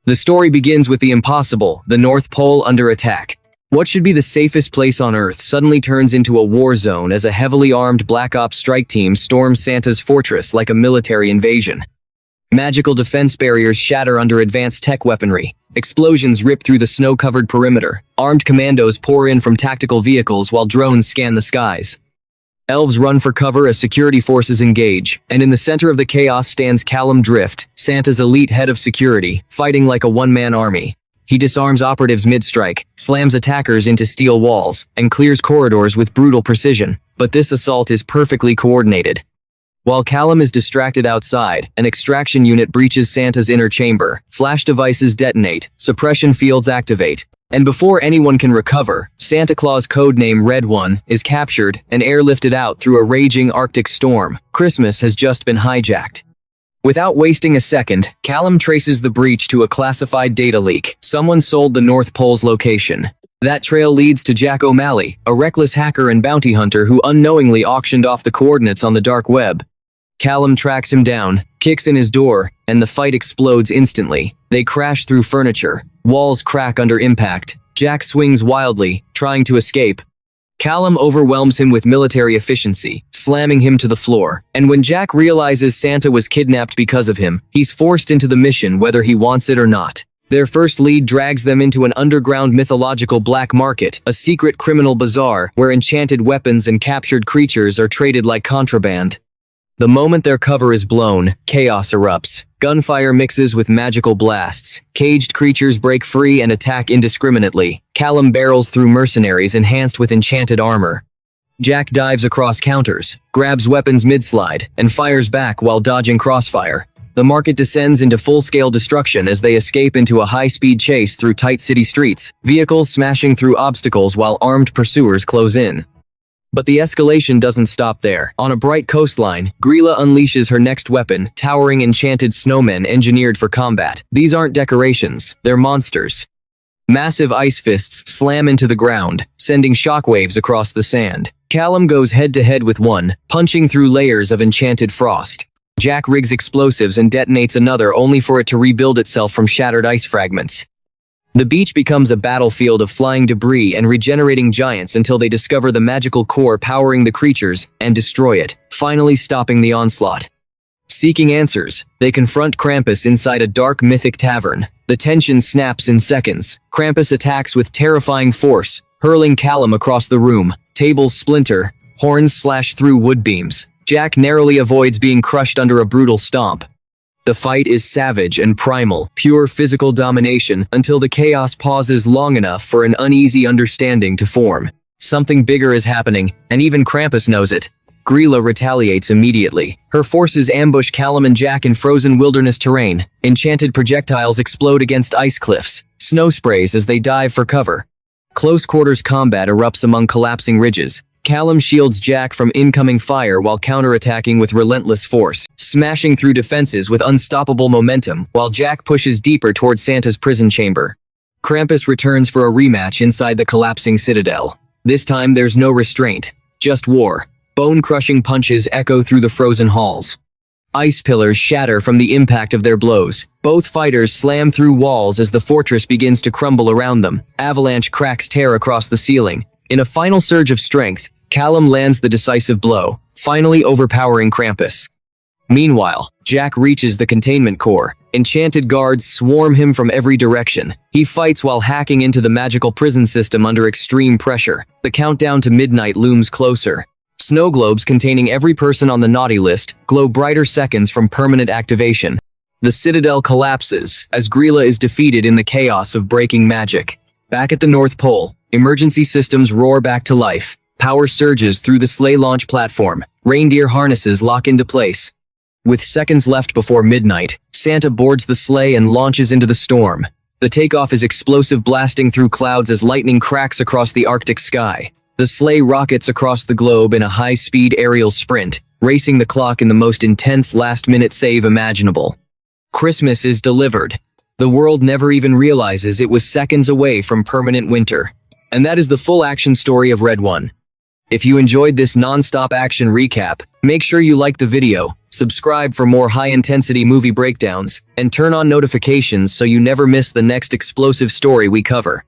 The story begins with the impossible, the North Pole under attack. What should be the safest place on Earth suddenly turns into a war zone as a heavily armed Black Ops strike team storms Santa's fortress like a military invasion. Magical defense barriers shatter under advanced tech weaponry. Explosions rip through the snow-covered perimeter. Armed commandos pour in from tactical vehicles while drones scan the skies. Elves run for cover as security forces engage, and in the center of the chaos stands Callum Drift, Santa's elite head of security, fighting like a one-man army. He disarms operatives mid-strike, slams attackers into steel walls, and clears corridors with brutal precision. But this assault is perfectly coordinated. While Callum is distracted outside, an extraction unit breaches Santa's inner chamber, flash devices detonate, suppression fields activate, and before anyone can recover, Santa Claus codename Red One is captured and airlifted out through a raging Arctic storm. Christmas has just been hijacked. Without wasting a second, Callum traces the breach to a classified data leak. Someone sold the North Pole's location. That trail leads to Jack O'Malley, a reckless hacker and bounty hunter who unknowingly auctioned off the coordinates on the dark web. Callum tracks him down, kicks in his door, and the fight explodes instantly. They crash through furniture. Walls crack under impact. Jack swings wildly, trying to escape. Callum overwhelms him with military efficiency, slamming him to the floor. And when Jack realizes Santa was kidnapped because of him, he's forced into the mission whether he wants it or not. Their first lead drags them into an underground mythological black market, a secret criminal bazaar where enchanted weapons and captured creatures are traded like contraband. The moment their cover is blown, chaos erupts. Gunfire mixes with magical blasts. Caged creatures break free and attack indiscriminately. Callum barrels through mercenaries enhanced with enchanted armor. Jack dives across counters, grabs weapons mid-slide, and fires back while dodging crossfire. The market descends into full-scale destruction as they escape into a high-speed chase through tight city streets, vehicles smashing through obstacles while armed pursuers close in. But the escalation doesn't stop there. On a bright coastline, Grilla unleashes her next weapon, towering enchanted snowmen engineered for combat. These aren't decorations, they're monsters. Massive ice fists slam into the ground, sending shockwaves across the sand. Callum goes head-to-head with one, punching through layers of enchanted frost. Jack rigs explosives and detonates another only for it to rebuild itself from shattered ice fragments. The beach becomes a battlefield of flying debris and regenerating giants until they discover the magical core powering the creatures and destroy it, finally stopping the onslaught. Seeking answers, they confront Krampus inside a dark mythic tavern. The tension snaps in seconds. Krampus attacks with terrifying force, hurling Callum across the room. Tables splinter, horns slash through wood beams. Jack narrowly avoids being crushed under a brutal stomp. The fight is savage and primal, pure physical domination, until the chaos pauses long enough for an uneasy understanding to form. Something bigger is happening, and even Krampus knows it. Grilla retaliates immediately. Her forces ambush Callum and Jack in frozen wilderness terrain. Enchanted projectiles explode against ice cliffs. Snow sprays as they dive for cover. Close quarters combat erupts among collapsing ridges. Callum shields Jack from incoming fire while counterattacking with relentless force, smashing through defenses with unstoppable momentum, while Jack pushes deeper toward Santa's prison chamber. Krampus returns for a rematch inside the collapsing citadel. This time there's no restraint, just war. Bone-crushing punches echo through the frozen halls. Ice pillars shatter from the impact of their blows. Both fighters slam through walls as the fortress begins to crumble around them. Avalanche cracks tear across the ceiling. In a final surge of strength, Callum lands the decisive blow, finally overpowering Krampus. Meanwhile, Jack reaches the containment core. Enchanted guards swarm him from every direction. He fights while hacking into the magical prison system under extreme pressure. The countdown to midnight looms closer. Snow globes containing every person on the naughty list glow brighter seconds from permanent activation. The citadel collapses as Grilla is defeated in the chaos of breaking magic. Back at the North Pole, emergency systems roar back to life. Power surges through the sleigh launch platform. Reindeer harnesses lock into place. With seconds left before midnight, Santa boards the sleigh and launches into the storm. The takeoff is explosive, blasting through clouds as lightning cracks across the Arctic sky. The sleigh rockets across the globe in a high-speed aerial sprint, racing the clock in the most intense last-minute save imaginable. Christmas is delivered. The world never even realizes it was seconds away from permanent winter. And that is the full action story of Red One. If you enjoyed this non-stop action recap, make sure you like the video, Subscribe for more high-intensity movie breakdowns, and turn on notifications so you never miss the next explosive story we cover.